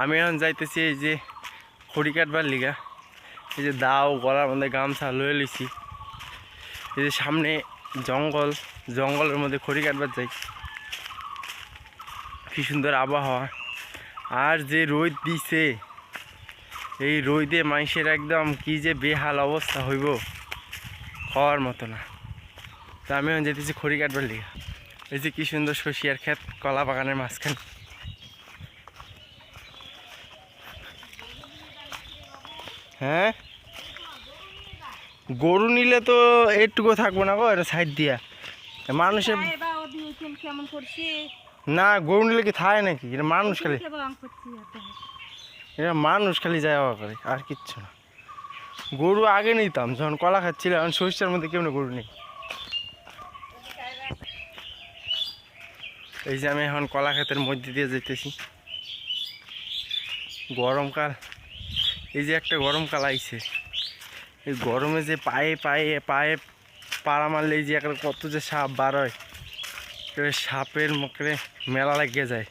আমি এখন যাইতেছি এই যে খড়ি কাটবার লিগা। এই যে দাও গলার মধ্যে গামছা লয়ে লিছি। এই যে সামনে জঙ্গল, জঙ্গলের মধ্যে খড়ি কাটবার যাই। কি সুন্দর আবহাওয়া, আর যে রোদ দিছে, এই রোদে মানুষের একদম কি যে বেহাল অবস্থা হইব খাওয়ার মতো না। তা আমি এখন যেতেছি খড়ি কাটবার লিগা। এই যে কি সুন্দর শসিয়ার ক্ষেত কলা বাগানের মাঝখানে। হ্যাঁ, গরু নিলে তো এইটুকু থাকবো না গো, এটা সাইড দিয়া মানুষের। না, গরু নিলে কি থায় নাকি? এটা মানুষ খালি, এটা মানুষ খালি যাওয়া করে, আর কিচ্ছু না। গরু আগে নিতাম যখন কলা খাচ্ছিলাম, এখন সরিষার মধ্যে কেমন গরু নেই। এই যে আমি এখন কলা ক্ষেতের মধ্যে দিয়ে যেতেছি। গরমকাল, এই যে একটা গরমকাল আইছে। এই গরমে যে পায়ে পায়ে পায়ে পাড়া মারলে এই যে একটা কত যে সাপ বার হয়, সাপের মুখে মেলা লাগিয়ে যায়।